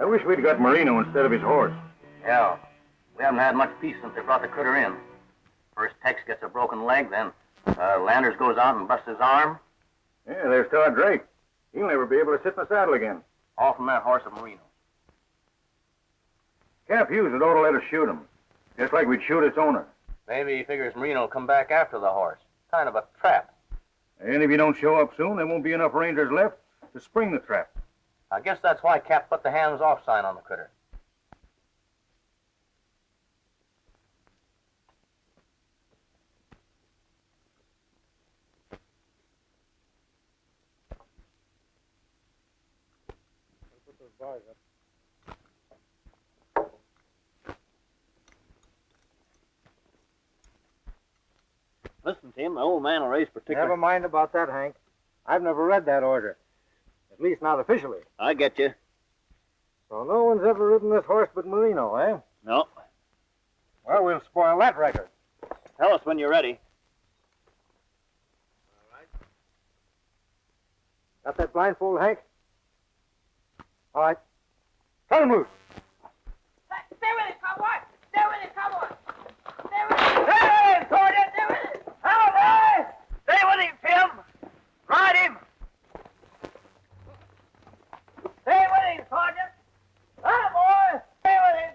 I wish we'd got Moreno instead of his horse. Yeah. We haven't had much peace since they brought the critter in. First Tex gets a broken leg, then Landers goes out and busts his arm. Yeah, there's Todd Drake. He'll never be able to sit in the saddle again. All from that horse of Moreno. Cap Hughes would ought to let us shoot him. Just like we'd shoot its owner. Maybe he figures Moreno will come back after the horse. Kind of a trap. And if you don't show up soon, there won't be enough rangers left to spring the trap. I guess that's why Cap put the hands off sign on the critter. Listen, Tim, the old man will raise particular... Never mind about that, Hank. I've never read that order. At least not officially. I get you. So no one's ever ridden this horse but Moreno, eh? No. Well, we'll spoil that record. Tell us when you're ready. All right. Got that blindfold, Hank? All right. Cut him loose. Stay with it, cowboy! Stay with it, cowboy! Stay with it! Hey, Sergeant! Stay with it! Hello, boy! Stay with him, Tim! Ride him! Stay with him, Sergeant! Hello, boy! Stay with him!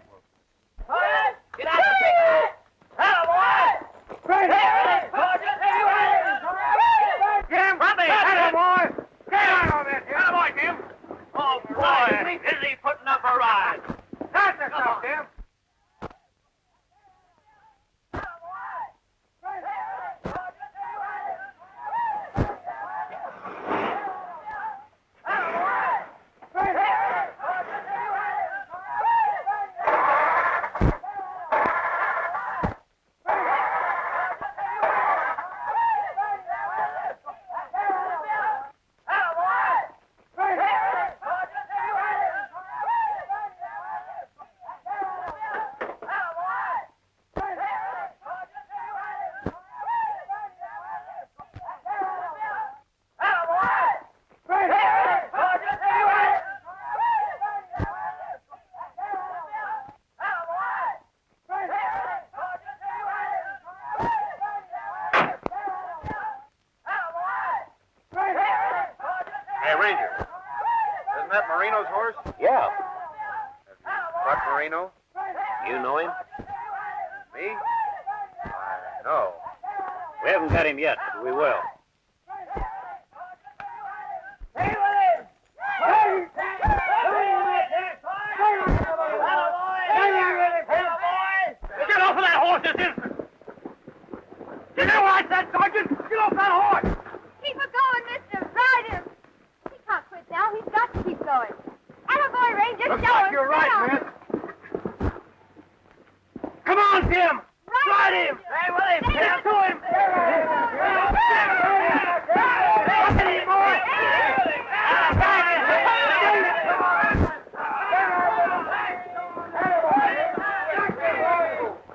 Sergeant! Get out of the picture! Hello, boy! Stay with him, Sergeant! Stay with him! Tim! Run me! Hello, boy! Get out of it! Hello, boy, Tim! Oh, boy! Is he putting up a ride? That's the stuff, Tim! Moreno's horse? Yeah. Have you caught Moreno? You know him? Me? Why, no. We haven't got him yet, but we will. Get off of that horse this instant! Did you hear what I said, Sergeant? Get off that horse! Keep it going, mister. Ride him. He can't quit now. He's got to keep going. Attaboy, Ranger. Looks Show like him. you're Stay right, on miss. him. Come on, Tim! Right Ride him. him! Stay with him! Stay Get with to him! Look at him, boy!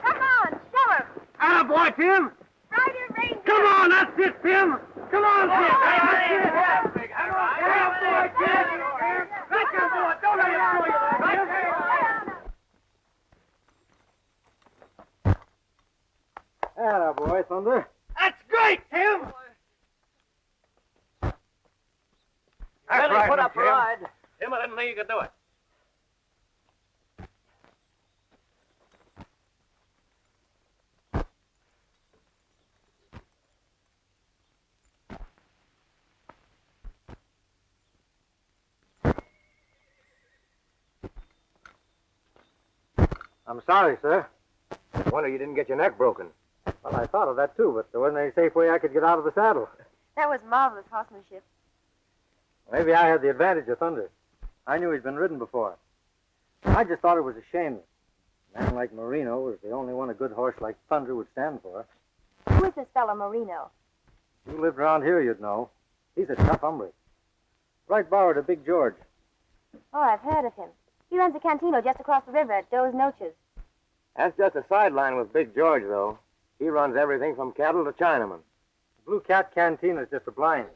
Come on, show him. Attaboy, Tim! Ride him, Ranger. Come on, that's it, Tim! Come on, Tim! That's it! Attaboy, Tim! Let him do it! Don't let him do it! Attaboy, Thunder. That's great, Tim! That's right, put up a Tim. ride. Tim, I didn't think you could do it. I'm sorry, sir. Wonder you didn't get your neck broken. Well, I thought of that, too, but there wasn't any safe way I could get out of the saddle. That was marvelous horsemanship. Maybe I had the advantage of Thunder. I knew he'd been ridden before. I just thought it was a shame that a man like Moreno was the only one a good horse like Thunder would stand for. Who is this fellow, Moreno? If you lived around here, you'd know. He's a tough hombre. Right borrowed a Big George. Oh, I've heard of him. He runs a cantina just across the river at Dos Noches. That's just a sideline with Big George, though. He runs everything from cattle to Chinamen. The Blue Cat Cantina's just a blind.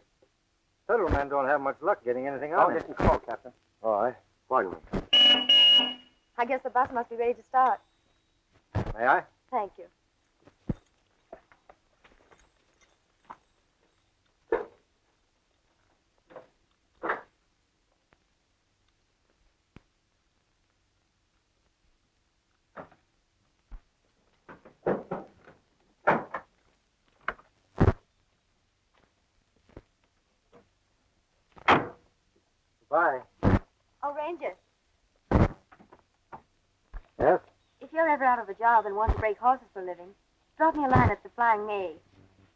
Federal men don't have much luck getting anything out I'll of get it. your call, Captain. All right. Pardon me. I guess the bus must be ready to start. May I? Thank you. Goodbye. Oh, Ranger, Yes? if you're ever out of a job and want to break horses for a living, drop me a line at the Flying A,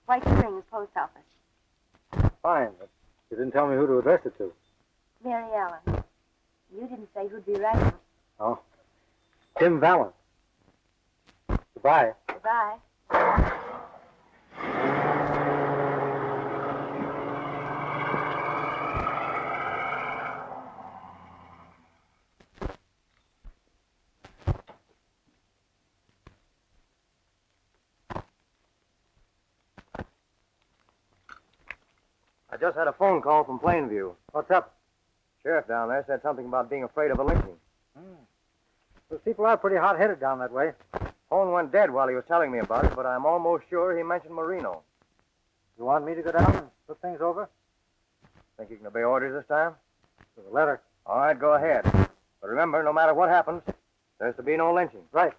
White Springs Post Office. Fine, but you didn't tell me who to address it to. Mary Ellen. You didn't say who'd be writing. Oh. Tim Vallance. Goodbye. Goodbye. I just had a phone call from Plainview. What's up? Sheriff down there said something about being afraid of a lynching. Those people are pretty hot-headed down that way. Phone went dead while he was telling me about it, but I'm almost sure he mentioned Moreno. You want me to go down and look things over? Think you can obey orders this time? To the letter. All right, go ahead. But remember, no matter what happens, there's to be no lynching. Right.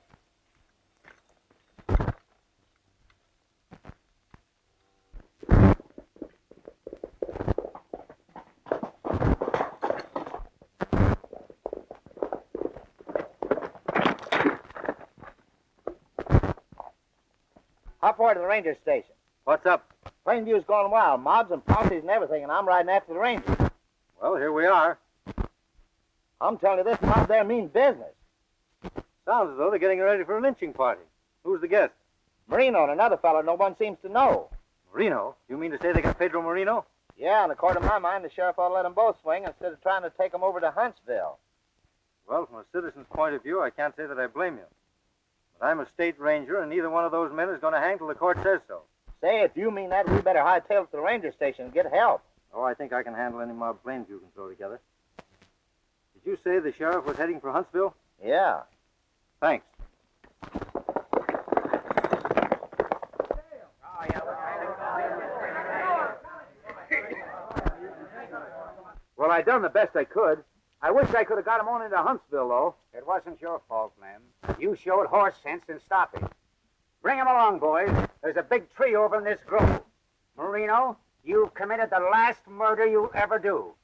Hop aboard to the ranger station. What's up? Plainview's going wild. Mobs and posses and everything, and I'm riding after the rangers. Well, here we are. I'm telling you, this mob there means business. Sounds as though they're getting ready for a lynching party. Who's the guest? Moreno and another fellow no one seems to know. Moreno? You mean to say they got Pedro Moreno? Yeah, and according to my mind, the sheriff ought to let them both swing instead of trying to take them over to Huntsville. Well, from a citizen's point of view, I can't say that I blame you. But I'm a state ranger, and neither one of those men is going to hang till the court says so. Say, if you mean that, we better hightail it to the ranger station and get help. Oh, I think I can handle any mob Plainview can throw together. Did you say the sheriff was heading for Huntsville? Yeah. Thanks. Well, I done the best I could. I wish I could have got him on into Huntsville, though. It wasn't your fault, ma'am. You showed horse sense in stopping. Bring him along, boys. There's a big tree over in this grove. Moreno, you've committed the last murder you'll ever do.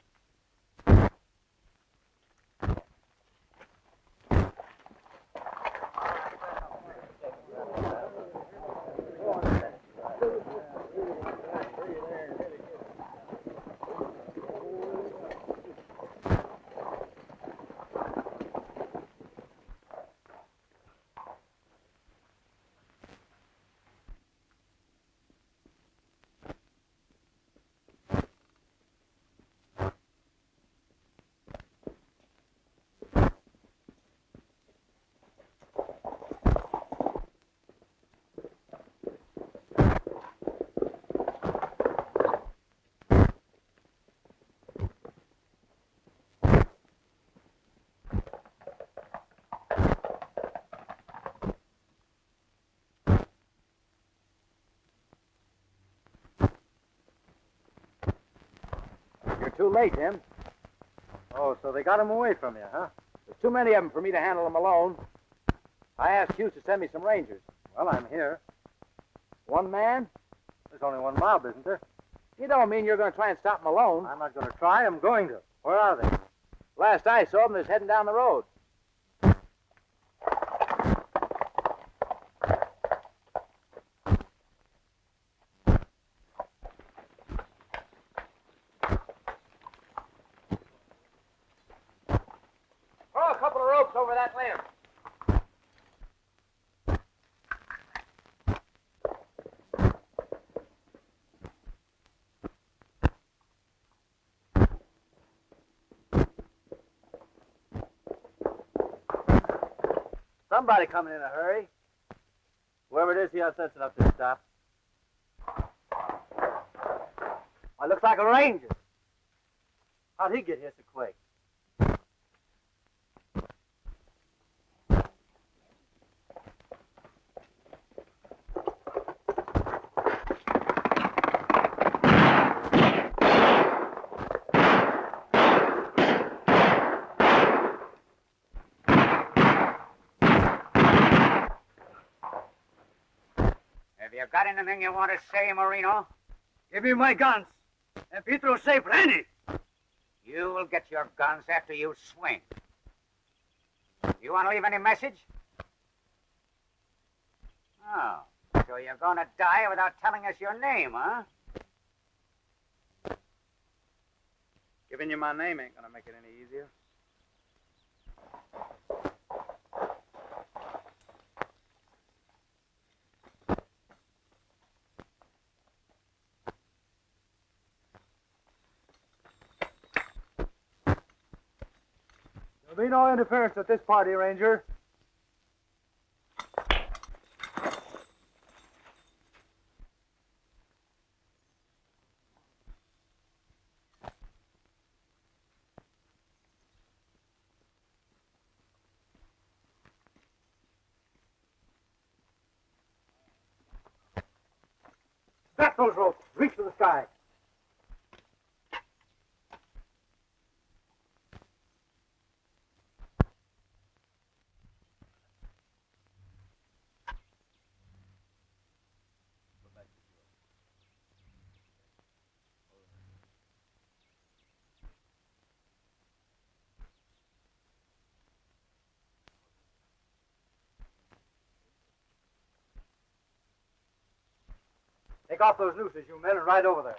Too late, Tim. Oh, so they got him away from you, huh? There's too many of them for me to handle them alone. I asked Hughes to send me some rangers. Well, I'm here. One man? There's only one mob, isn't there? You don't mean you're going to try and stop them alone. I'm not going to try. I'm going to. Where are they? Last I saw them, they're heading down the road. Throw a couple of ropes over that limb. Somebody coming in a hurry. Whoever it is, he has sense enough to stop. Well, looks like a ranger. How'd he get here so quick? you got anything you want to say, Moreno? Give me my guns. And Pedro say plenty. You will get your guns after you swing. You want to leave any message? Oh, so you're going to die without telling us your name, huh? Giving you my name ain't gonna make it any easier. There'll be no interference at this party, Ranger. Back those ropes. Reach for the sky. Take off those nooses, you men, and ride over there.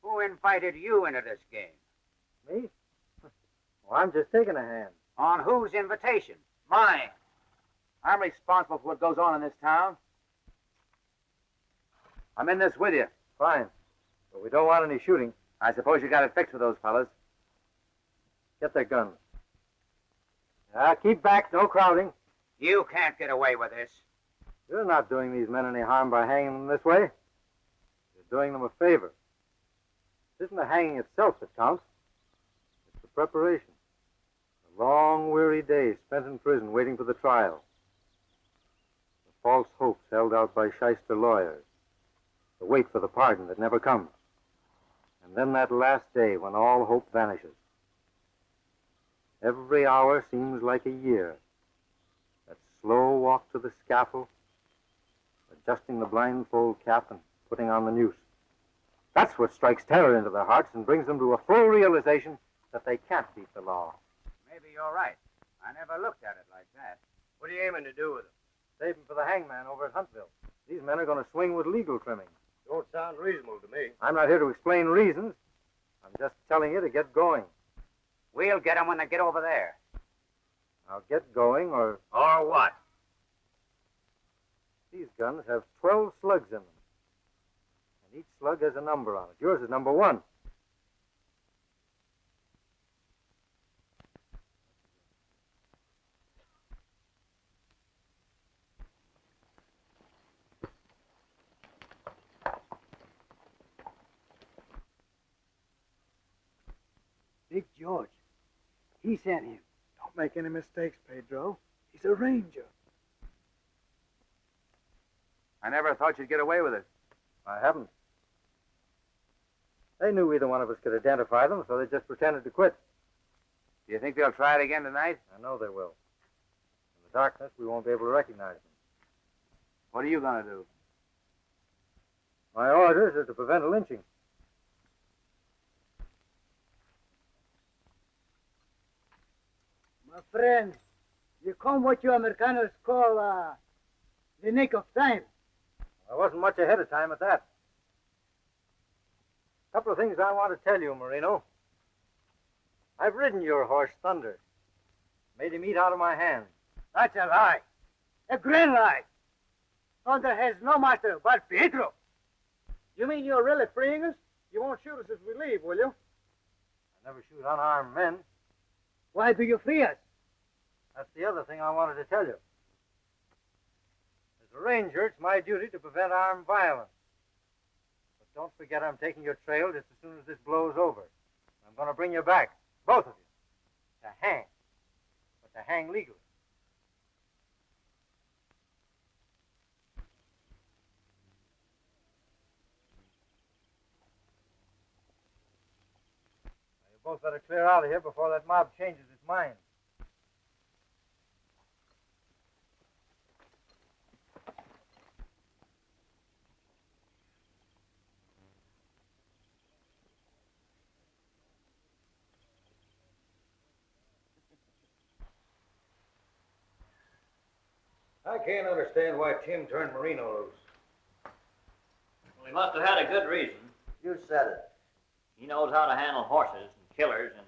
Who invited you into this game? Me? Well, I'm just taking a hand. On whose invitation? Mine. I'm responsible for what goes on in this town. I'm in this with you. Fine. But we don't want any shooting. I suppose you got it fixed with those fellas. Get their guns. Keep back. No crowding. You can't get away with this. You're not doing these men any harm by hanging them this way. You're doing them a favor. It isn't the hanging itself that counts. It's the preparation. The long, weary days spent in prison waiting for the trial. The false hopes held out by shyster lawyers. The wait for the pardon that never comes. And then that last day when all hope vanishes. Every hour seems like a year. That slow walk to the scaffold, adjusting the blindfold cap and putting on the noose. That's what strikes terror into their hearts and brings them to a full realization that they can't beat the law. Maybe you're right. I never looked at it like that. What are you aiming to do with them? Save them for the hangman over at Huntsville. These men are going to swing with legal trimming. Don't sound reasonable to me. I'm not here to explain reasons. I'm just telling you to get going. We'll get them when they get over there. Now get going or... Or what? These guns have 12 slugs in them. And each slug has a number on it. Yours is number 1. Big George. He sent him. Don't make any mistakes, Pedro. He's a ranger. I never thought you'd get away with it. I haven't. They knew either one of us could identify them, so they just pretended to quit. Do you think they'll try it again tonight? I know they will. In the darkness, we won't be able to recognize them. What are you going to do? My orders are to prevent a lynching. My friend, you come what you Americaners call the nick of time. I wasn't much ahead of time at that. A couple of things I want to tell you, Moreno. I've ridden your horse, Thunder. Made him eat out of my hand. That's a lie. A grand lie. Thunder has no master but Pedro. You mean you're really freeing us? You won't shoot us as we leave, will you? I never shoot unarmed men. Why do you free us? That's the other thing I wanted to tell you. As a ranger, it's my duty to prevent armed violence. But don't forget I'm taking your trail just as soon as this blows over. I'm going to bring you back, both of you, to hang. But to hang legally. Now, you both better clear out of here before that mob changes its mine. I can't understand why Tim turned Moreno loose. Well, he must have had a good reason. You said it. He knows how to handle horses and killers and...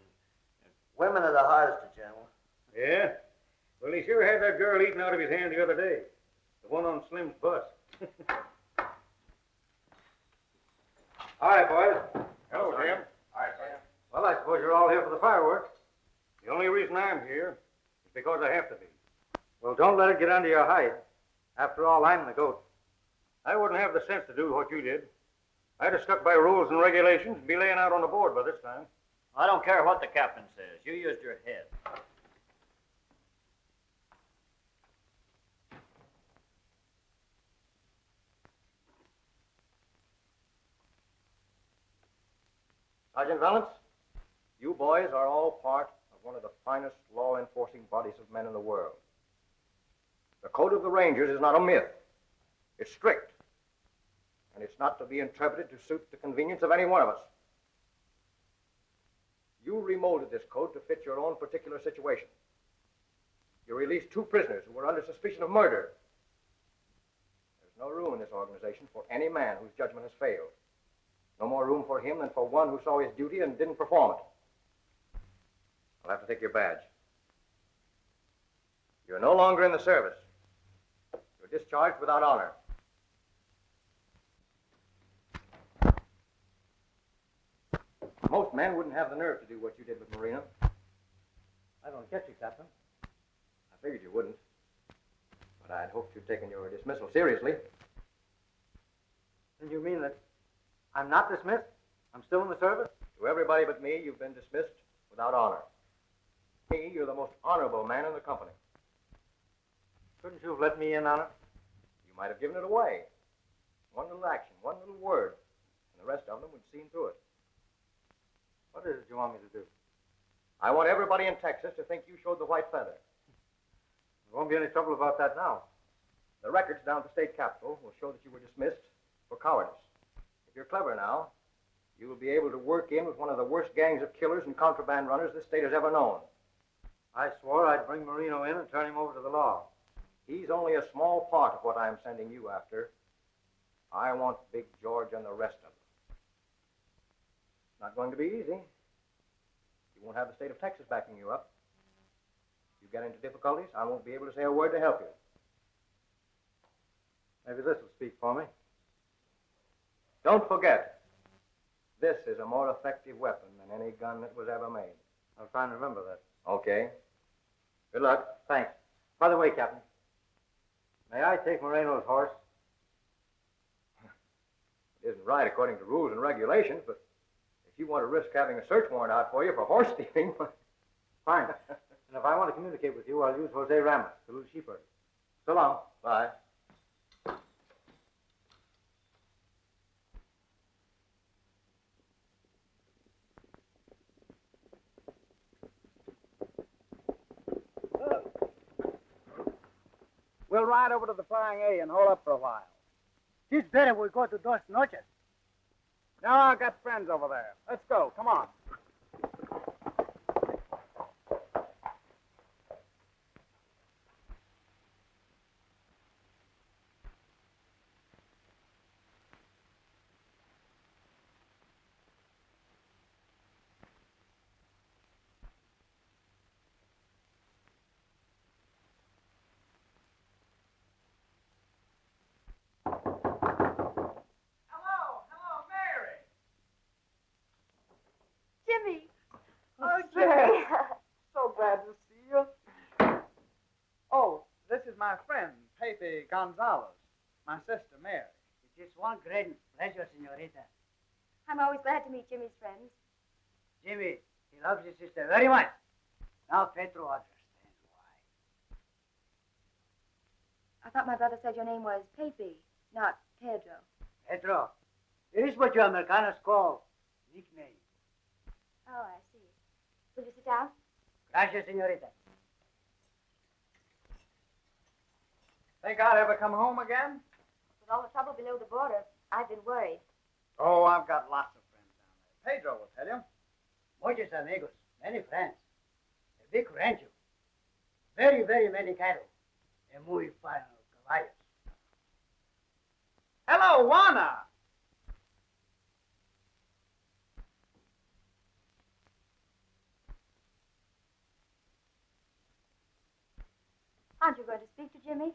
Women are the hardest to general. Yeah? Well, he sure had that girl eaten out of his hand the other day. The one on Slim's bus. All right, boys. Hello, Tim. Well, I suppose you're all here for the fireworks. The only reason I'm here is because I have to be. Well, don't let it get under your hide. After all, I'm the goat. I wouldn't have the sense to do what you did. I'd have stuck by rules and regulations and be laying out on the board by this time. I don't care what the captain says. You used your head. Sergeant Vallance, you boys are all part of one of the finest law-enforcing bodies of men in the world. The Code of the Rangers is not a myth. It's strict. And it's not to be interpreted to suit the convenience of any one of us. You remolded this code to fit your own particular situation. You released 2 prisoners who were under suspicion of murder. There's no room in this organization for any man whose judgment has failed. No more room for him than for one who saw his duty and didn't perform it. I'll have to take your badge. You're no longer in the service. You're discharged without honor. Most men wouldn't have the nerve to do what you did with Moreno. I don't get you, Captain. I figured you wouldn't. But I'd hoped you'd taken your dismissal seriously. Then you mean that I'm not dismissed? I'm still in the service? To everybody but me, you've been dismissed without honor. Me, you're the most honorable man in the company. Couldn't you have let me in on it? You might have given it away. One little action, one little word, and the rest of them would have seen through it. What is it you want me to do? I want everybody in Texas to think you showed the white feather. There won't be any trouble about that now. The records down at the state capitol will show that you were dismissed for cowardice. If you're clever now, you will be able to work in with one of the worst gangs of killers and contraband runners this state has ever known. I swore I'd bring Moreno in and turn him over to the law. He's only a small part of what I'm sending you after. I want Big George and the rest of them. It's not going to be easy. You won't have the state of Texas backing you up. If you get into difficulties, I won't be able to say a word to help you. Maybe this will speak for me. Don't forget, this is a more effective weapon than any gun that was ever made. I'll try and remember that. Okay. Good luck. Thanks. By the way, Captain, may I take Moreno's horse? It isn't right according to rules and regulations, but if you want to risk having a search warrant out for you for horse stealing... Fine. And if I want to communicate with you, I'll use Jose Ramos, the little sheepherder. So long. Bye. We'll ride over to the Flying A and hold up for a while. It's better we go to Dos Noches. Now I've got friends over there. Let's go. Come on. Jimmy! Oh, Jimmy! So glad to see you. Oh, this is my friend, Pepe Gonzalez. My sister, Mary. It is one great pleasure, senorita. I'm always glad to meet Jimmy's friends. Jimmy, he loves his sister very much. Now Pedro understands why. I thought my brother said your name was Pepe, not Pedro. Pedro, it is what you Americanos call nickname. Oh, I see. Will you sit down? Gracias, señorita. Think I'd ever come home again? With all the trouble below the border, I've been worried. Oh, I've got lots of friends down there. Pedro will tell you. Muchos amigos, many friends. A big rancho. Very, very many cattle. And muy fine caballos. Hello, Juana. Aren't you going to speak to Jimmy?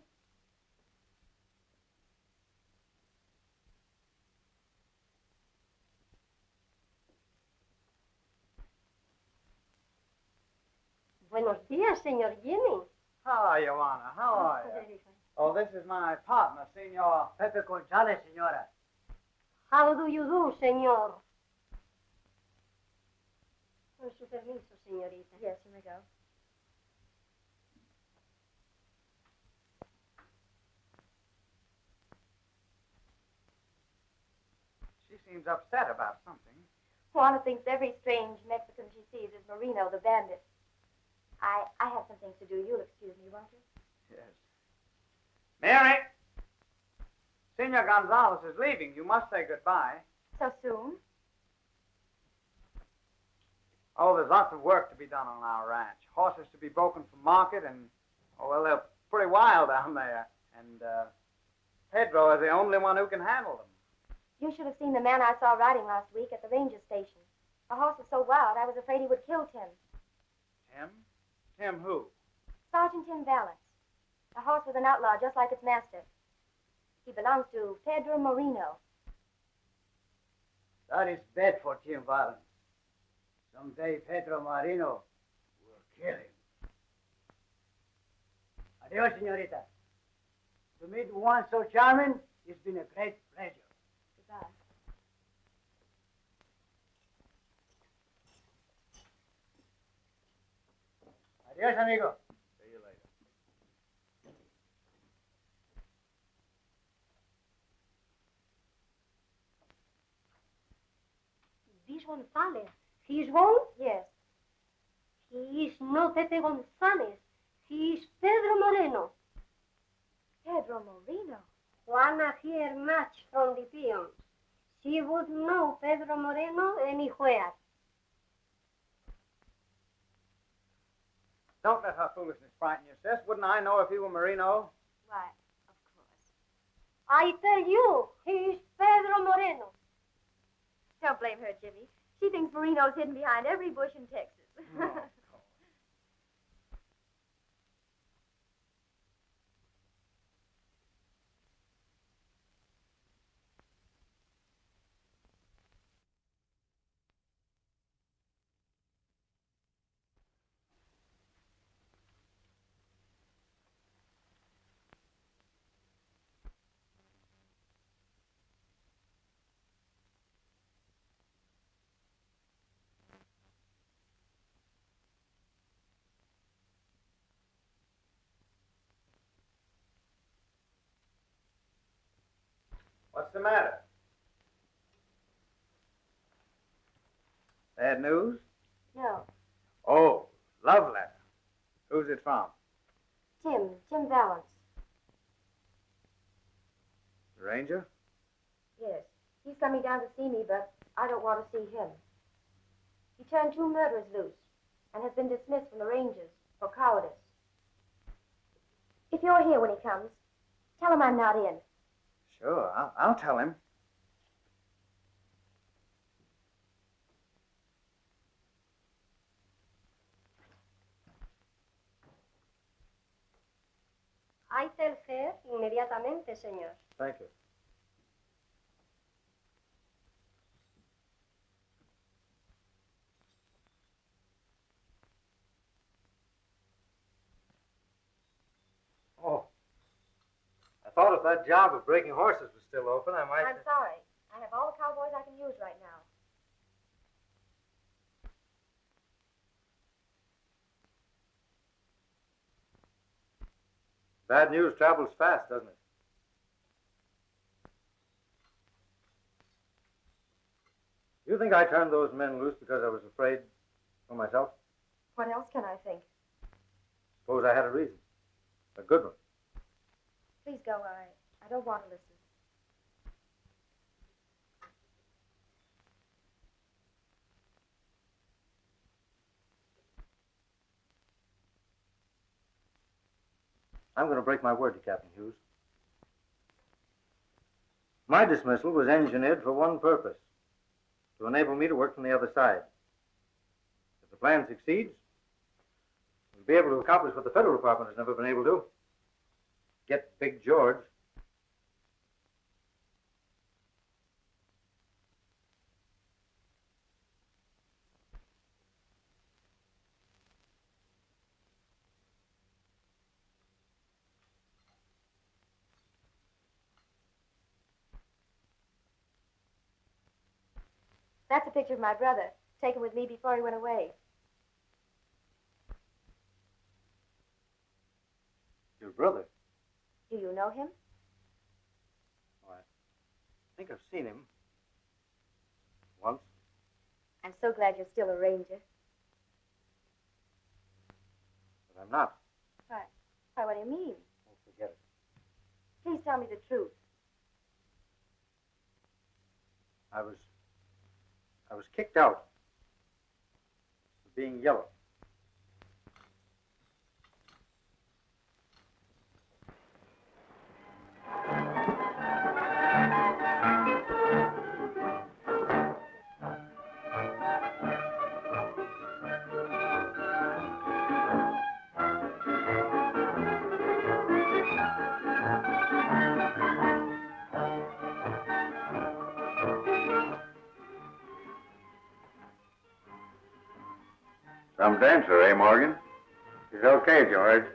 Buenos días, señor Jimmy. How are you, Juana? How are you? Very fine. Oh, this is my partner, Senor. Pepe González, señora. How do you do, señor? Con su permiso, señorita. Yes, you may go. She seems upset about something. Juana thinks every strange Mexican she sees is Moreno, the bandit. I have some things to do. You'll excuse me, won't you? Yes. Mary! Senor Gonzalez is leaving. You must say goodbye. So soon? Oh, there's lots of work to be done on our ranch. Horses to be broken for market, and, oh, well, they're pretty wild down there. And, Pedro is the only one who can handle them. You should have seen the man I saw riding last week at the ranger station. The horse was so wild, I was afraid he would kill Tim. Tim? Tim who? Sergeant Tim Vallance. The horse was an outlaw, just like its master. He belongs to Pedro Moreno. That is bad for Tim Vallance. Someday Pedro Moreno will kill him. Adios, señorita. To meet one so charming, it's been a great pleasure. Goodbye. Adios, amigo. See you later. This González, he is home? Yes. He is not Pepe González. He is Pedro Moreno. Pedro Moreno. Juana hear much from the peons. She would know Pedro Moreno anywhere. Don't let her foolishness frighten you, sis. Wouldn't I know if he were Moreno? Why, of course. I tell you, he is Pedro Moreno. Don't blame her, Jimmy. She thinks Moreno's hidden behind every bush in Texas. Oh. What's the matter? Bad news? No. Oh, love letter. Who's it from? Tim Vallance. The ranger? Yes. He's coming down to see me, but I don't want to see him. He turned 2 murderers loose and has been dismissed from the Rangers for cowardice. If you're here when he comes, tell him I'm not in. Sure, I'll tell him. I tell her inmediatamente, señor. Thank you. Oh. I thought if that job of breaking horses was still open, I might... I'm sorry. I have all the cowboys I can use right now. Bad news travels fast, doesn't it? You think I turned those men loose because I was afraid for myself? What else can I think? Suppose I had a reason. A good one. Please go. I don't want to listen. I'm going to break my word to Captain Hughes. My dismissal was engineered for one purpose, to enable me to work from the other side. If the plan succeeds, we'll be able to accomplish what the federal department has never been able to. Get Big George. That's a picture of my brother, taken with me before he went away. Your brother? Do you know him? Oh, I think I've seen him. Once. I'm so glad you're still a ranger. But I'm not. Why, what do you mean? Oh, forget it. Please tell me the truth. I was kicked out for being yellow. Some dancer, eh, Morgan? She's okay, George.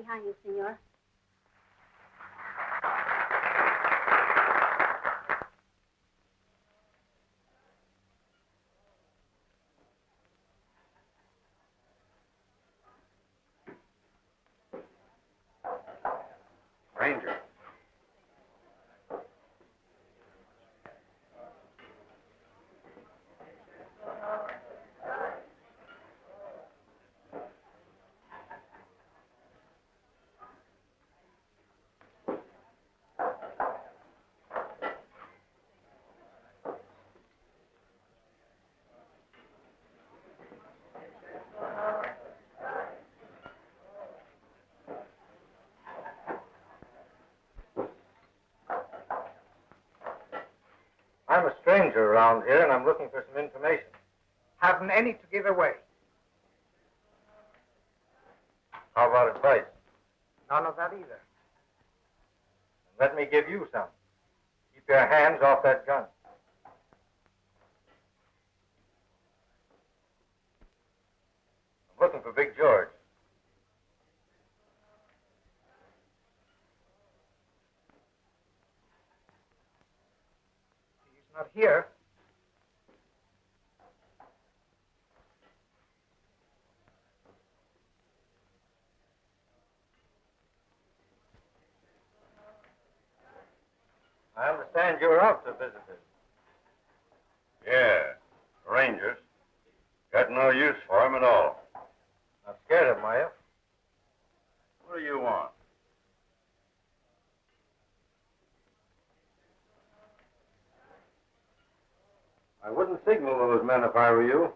behind you, senor. Ranger. I'm a stranger around here, and I'm looking for some information. Haven't any to give away. How about advice? None of that either. Let me give you some. Keep your hands off that gun. I'm looking for Big George. He's not here. I understand you're out to visitors. Yeah, Rangers. Got no use for him at all. Not scared of them, are you? What do you want? I wouldn't signal those men if I were you.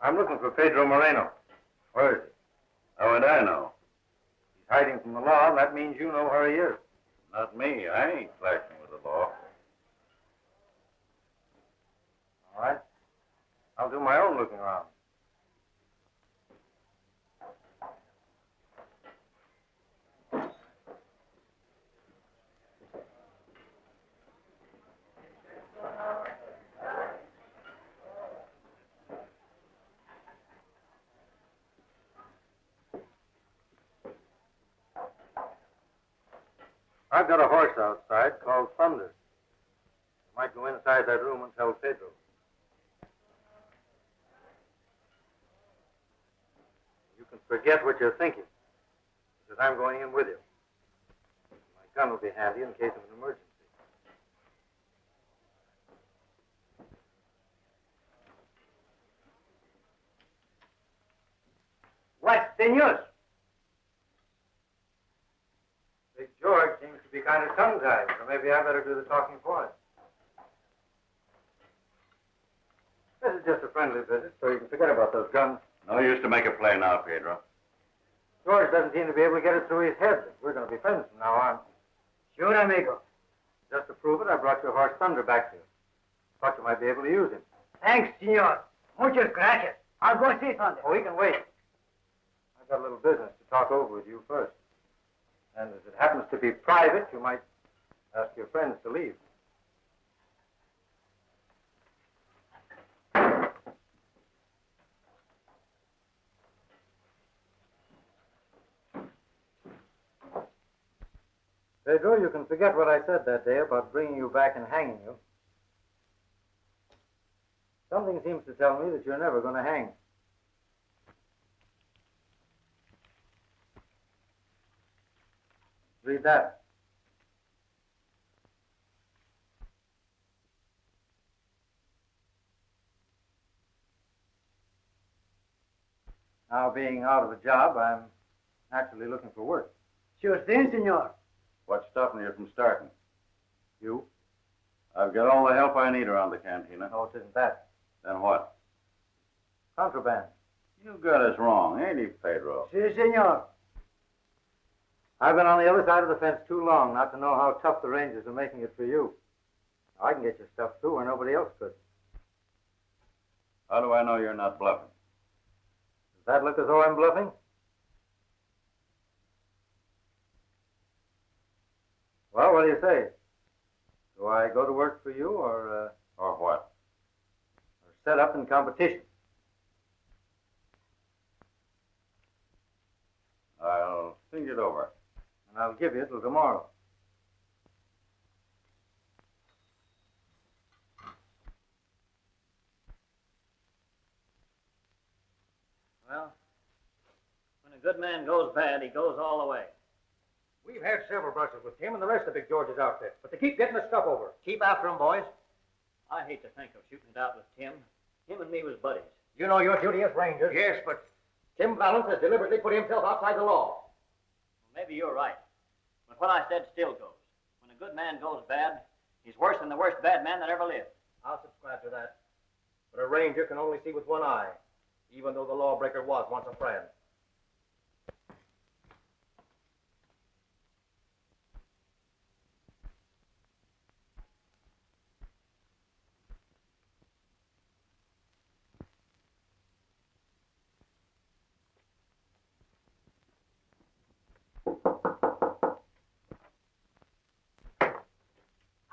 I'm looking for Pedro Moreno. Where is he? How would I know? He's hiding from the law, and that means you know where he is. Not me. I ain't clashing with the law. All right. I'll do my own looking around. I've got a horse outside called Thunder. You might go inside that room and tell Pedro. You can forget what you're thinking, because I'm going in with you. My gun will be handy in case of an emergency. What's the news? Big George seems to be kind of tongue-tied, so maybe I better do the talking for him. This is just a friendly visit, so you can forget about those guns. No use to make a play now, Pedro. George doesn't seem to be able to get it through his head that we're going to be friends from now on. Sure, amigo. Just to prove it, I brought your horse Thunder back to you. Thought you might be able to use him. Thanks, senor. Muchas gracias. I'll go see Thunder. Oh, he can wait. I've got a little business to talk over with you first. And as it happens to be private, you might ask your friends to leave. Pedro, you can forget what I said that day about bringing you back and hanging you. Something seems to tell me that you're never going to hang. Read that. Now, being out of a job, I'm naturally looking for work. Sure thing, senor. What's stopping you from starting? You? I've got all the help I need around the cantina. No, it isn't that. Then what? Contraband. You got us wrong, ain't he, Pedro? Si, senor. I've been on the other side of the fence too long not to know how tough the Rangers are making it for you. Now, I can get your stuff through where nobody else could. How do I know you're not bluffing? Does that look as though I'm bluffing? Well, what do you say? Do I go to work for you or what? Or set up in competition? I'll think it over. And I'll give you till tomorrow. Well, when a good man goes bad, he goes all the way. We've had several brushes with Tim and the rest of Big George's outfit, but they keep getting the stuff over. Keep after him, boys. I hate to think of shooting it out with Tim. Him and me was buddies. You know your duty as Rangers. Yes, but Tim Vallance has deliberately put himself outside the law. Well, maybe you're right. But what I said still goes. When a good man goes bad, he's worse than the worst bad man that ever lived. I'll subscribe to that. But a Ranger can only see with one eye, even though the lawbreaker was once a friend.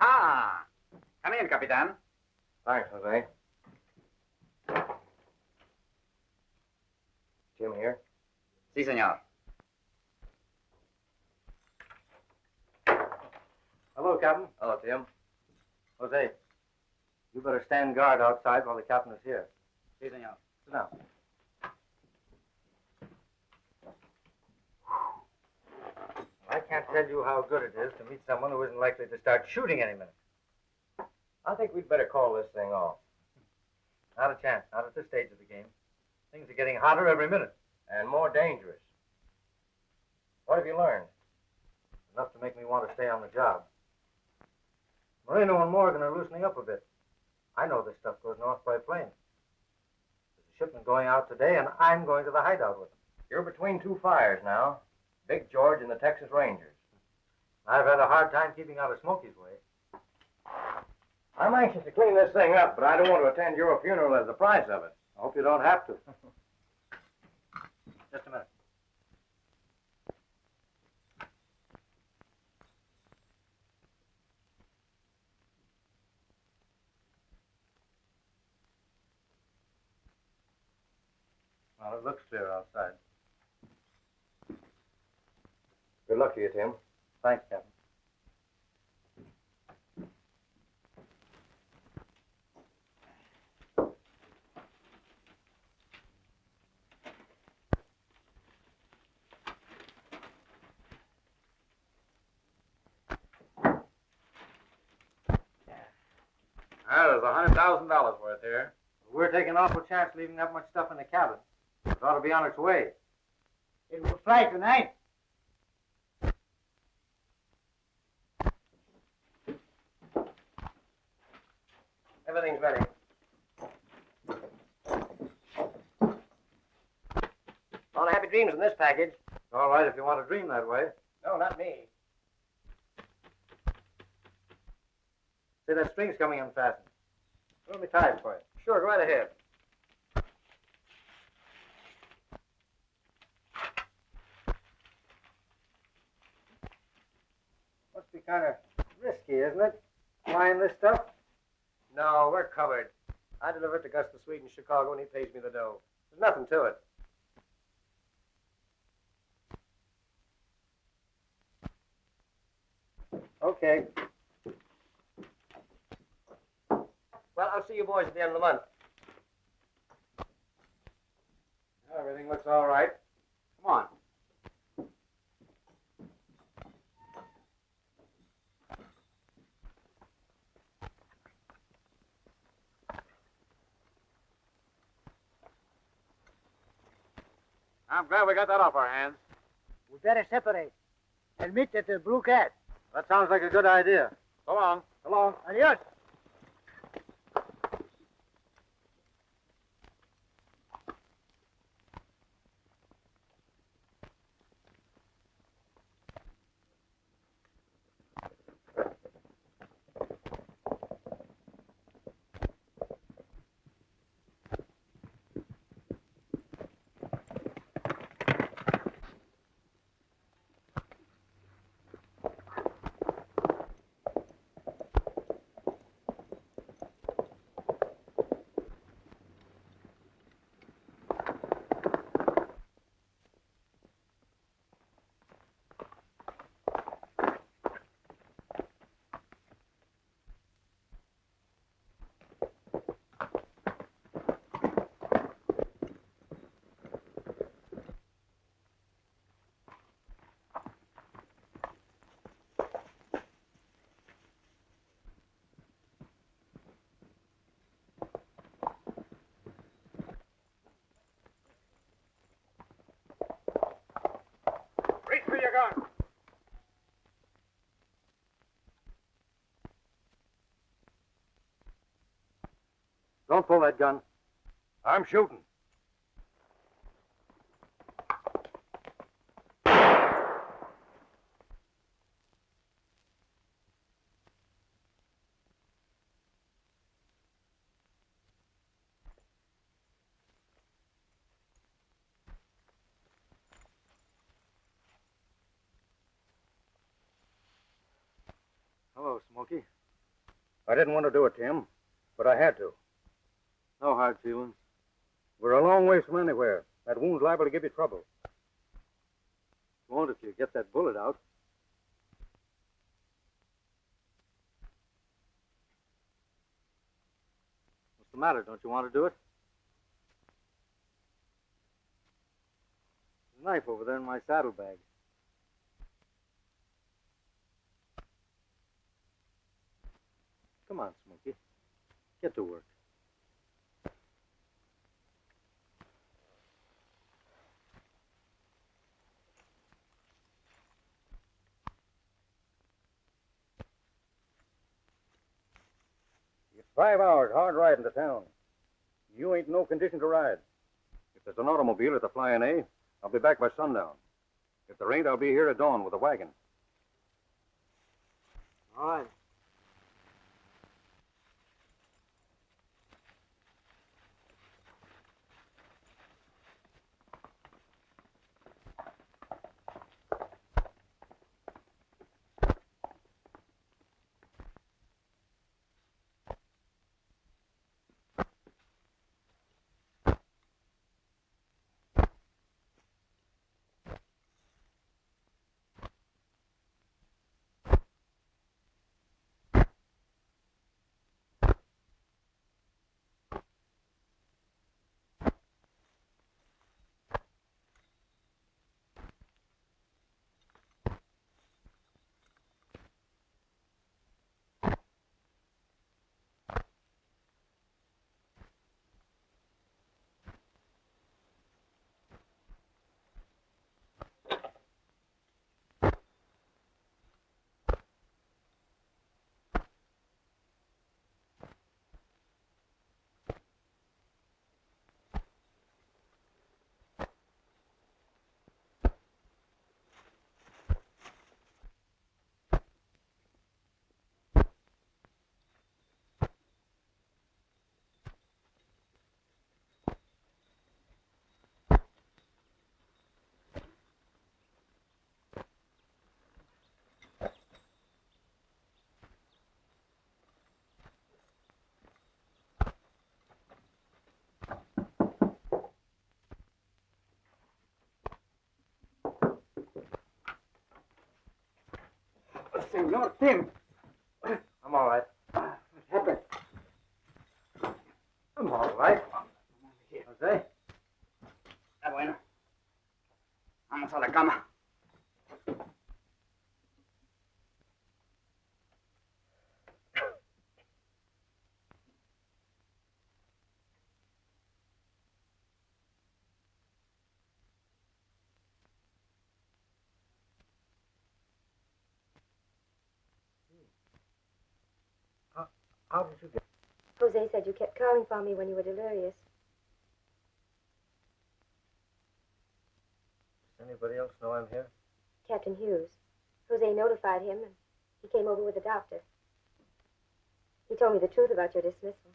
Ah, come in, Capitan. Thanks, Jose. Tim here. Si, senor. Hello, Captain. Hello, Tim. Jose, you better stand guard outside while the captain is here. Si, senor. Sit down. I can't tell you how good it is to meet someone who isn't likely to start shooting any minute. I think we'd better call this thing off. Not a chance. Not at this stage of the game. Things are getting hotter every minute. And more dangerous. What have you learned? Enough to make me want to stay on the job. Moreno and Morgan are loosening up a bit. I know this stuff goes north by plane. There's a shipment going out today, and I'm going to the hideout with them. You're between two fires now. Big George and the Texas Rangers. I've had a hard time keeping out of Smoky's way. I'm anxious to clean this thing up, but I don't want to attend your funeral as the price of it. I hope you don't have to. Just a minute. Well, it looks clear outside. Good luck to you, Tim. Thanks, Captain. There's $100,000 worth here. We're taking an awful chance leaving that much stuff in the cabin. It ought to be on its way. It will fly tonight. Everything's ready. All the happy dreams in this package. All right, if you want to dream that way. No, not me. Say, that string's coming unfastened. Let me tie it for you. Sure, go right ahead. Must be kind of risky, isn't it? Flying this stuff? No, we're covered. I deliver it to Gus the Swede in Chicago, and he pays me the dough. There's nothing to it. Okay. Well, I'll see you boys at the end of the month. Everything looks all right. Come on. I'm glad we got that off our hands. We better separate. I'll meet at the Blue Cat. That sounds like a good idea. So long. So long. Adios. Reach for your gun. Don't pull that gun. I'm shooting. Hello, Smoky. I didn't want to do it, Tim, but I had to. No hard feelings. We're a long ways from anywhere. That wound's liable to give you trouble. Won't if you get that bullet out. What's the matter? Don't you want to do it? There's a knife over there in my saddlebag. Come on, Smoky. Get to work. It's 5 hours hard riding to town. You ain't in no condition to ride. If there's an automobile at the Flying A, I'll be back by sundown. If there ain't, I'll be here at dawn with a wagon. All right. Senor Tim. I'm all right. What happened? I'm all right. Jose? Está bueno. Vamos a la cama. How did you get... Jose said you kept calling for me when you were delirious. Does anybody else know I'm here? Captain Hughes. Jose notified him, and he came over with the doctor. He told me the truth about your dismissal.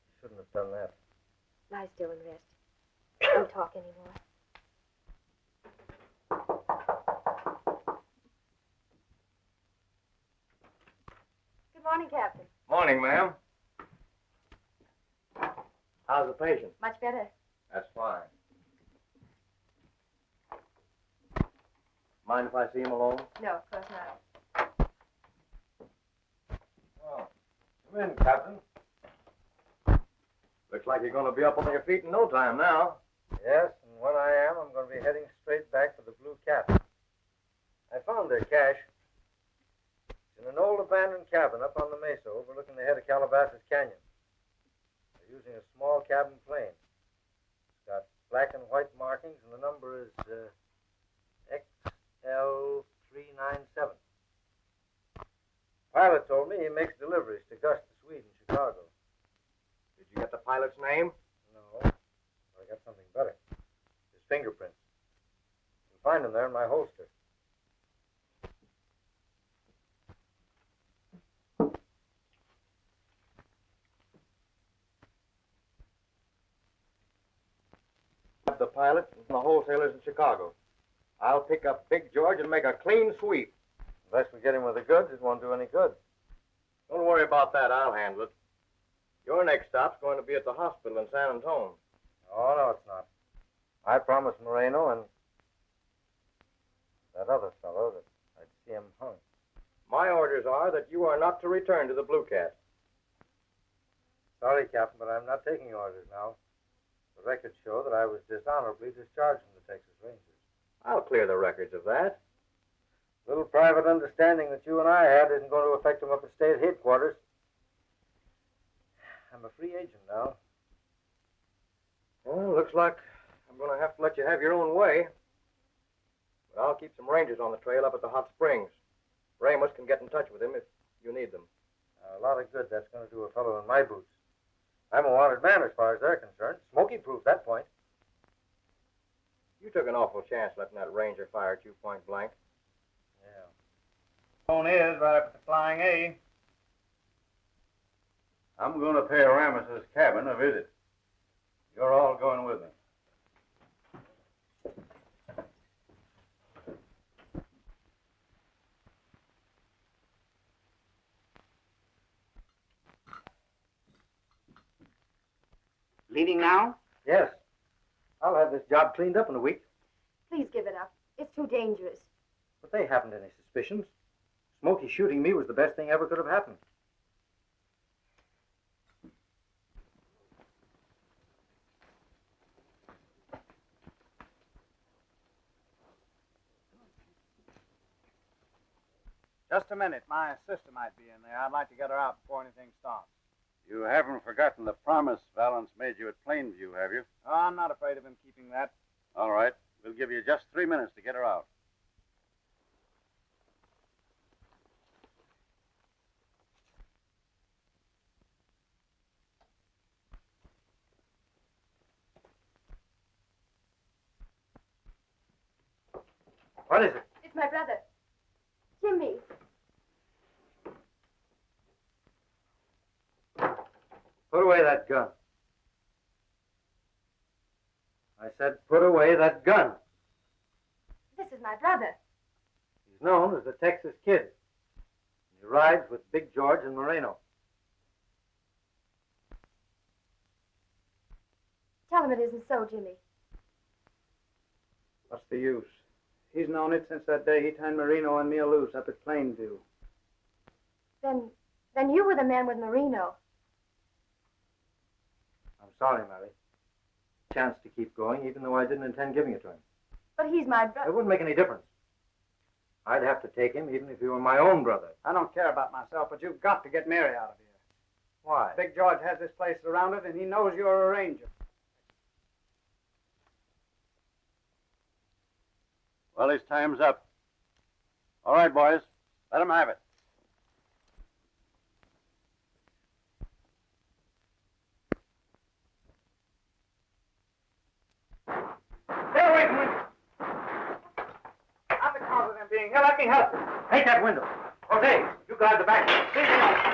You shouldn't have done that. Lie still and rest. Don't talk anymore. Good morning, Captain. Morning, ma'am. How's the patient? Much better. That's fine. Mind if I see him alone? No, of course not. Oh, come in, Captain. Looks like you're going to be up on your feet in no time now. Yes, and when I am, I'm going to be heading straight back to the Blue Cat. I found their cache. It's in an old abandoned cabin up on the mesa overlooking the head of Calabasas Canyon. They're using a small cabin plane. It's got black and white markings, and the number is XL397. Pilot told me he makes deliveries to Gus the Swede in Chicago. Did you get the pilot's name? No, but I got something better. His fingerprints. You can find them there in my holster. The pilot and the wholesalers in Chicago. I'll pick up Big George and make a clean sweep. Unless we get him with the goods, it won't do any good. Don't worry about that. I'll handle it. Your next stop's going to be at the hospital in San Antonio. Oh, no, it's not. I promised Moreno and that other fellow that I'd see him hung. My orders are that you are not to return to the Blue Cat. Sorry, Captain, but I'm not taking orders now. The records show that I was dishonorably discharged from the Texas Rangers. I'll clear the records of that. Little private understanding that you and I had isn't going to affect him up at state headquarters. I'm a free agent now. Well, looks like I'm going to have to let you have your own way. But I'll keep some rangers on the trail up at the hot springs. Remos can get in touch with him if you need them. A lot of good that's going to do a fellow in my boots. I'm a wanted man as far as they're concerned. Smoky proved that point. You took an awful chance letting that ranger fire at you point blank. Yeah. Phone is right up at the Flying A. I'm going to pay Ramos's cabin a visit. You're all going with me. Leaving now? Yes. I'll have this job cleaned up in a week. Please give it up. It's too dangerous. But they haven't any suspicions. Smoky shooting me was the best thing ever could have happened. Just a minute. My sister might be in there. I'd like to get her out before anything starts. You haven't forgotten the promise Vallance made you at Plainview, have you? Oh, I'm not afraid of him keeping that. All right. We'll give you just 3 minutes to get her out. What is it? It's my brother. Jimmy. Put away that gun. I said put away that gun. This is my brother. He's known as the Texas Kid. He rides with Big George and Moreno. Tell him it isn't so, Jimmy. What's the use? He's known it since that day he turned Moreno and me loose up at Plainview. Then you were the man with Moreno. I'm sorry, Mary. Chance to keep going, even though I didn't intend giving it to him. But he's my It brother. wouldn't make any difference. I'd have to take him, even if he were my own brother. I don't care about myself, but you've got to get Mary out of here. Why? Big George has this place surrounded, and he knows you're a ranger. Well, his time's up. All right, boys. Let him have it. Stay away from me! I'm the cause of them being here. Let me help you. Take that window. Jose, you guard the back. See me out.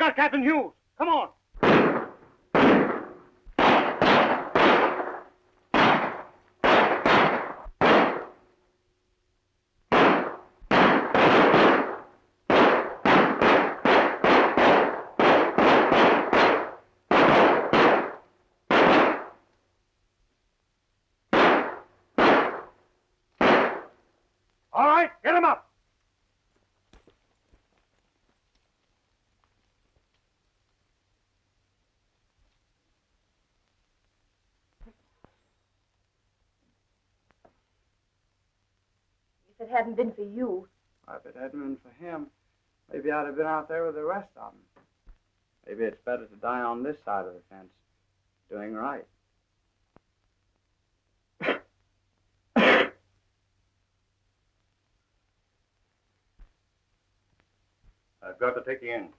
got Captain Hughes. Come on. All right, get him up. If it hadn't been for you, If it hadn't been for him, maybe I'd have been out there with the rest of them. Maybe it's better to die on this side of the fence, doing right. I've got to take you in.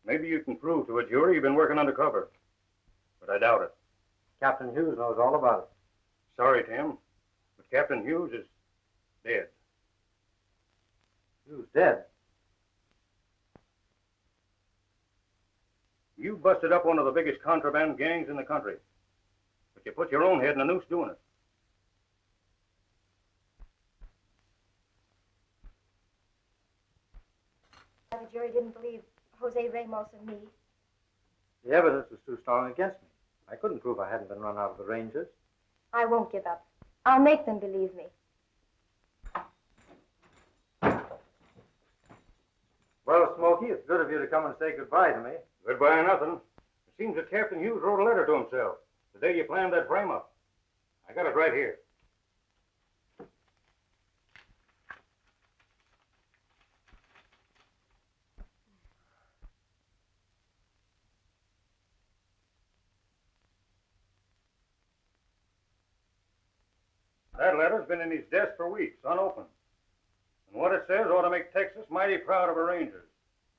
Maybe you can prove to a jury you've been working undercover, but I doubt it. Captain Hughes knows all about it. Sorry, Tim, but Captain Hughes is dead. Hughes dead? You busted up one of the biggest contraband gangs in the country, but you put your own head in a noose doing it. the jury didn't believe Jose Remos and me. The evidence was too strong against me. I couldn't prove I hadn't been run out of the Rangers. I won't give up. I'll make them believe me. Well, Smoky, it's good of you to come and say goodbye to me. Goodbye or nothing. It seems that Captain Hughes wrote a letter to himself the day you planned that frame-up. I got it right here. That letter's been in his desk for weeks, unopened. And what it says ought to make Texas mighty proud of her Rangers,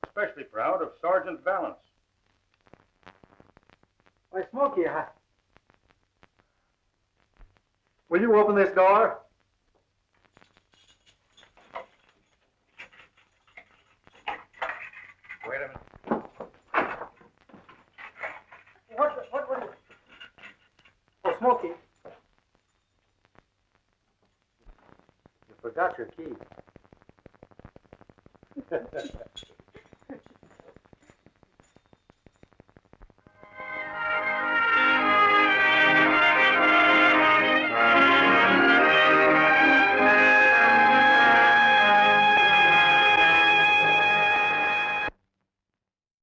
especially proud of Sergeant Vallance. Why, Smoky, will you open this door? Wait a minute. What? Oh, Smoky. You forgot your key.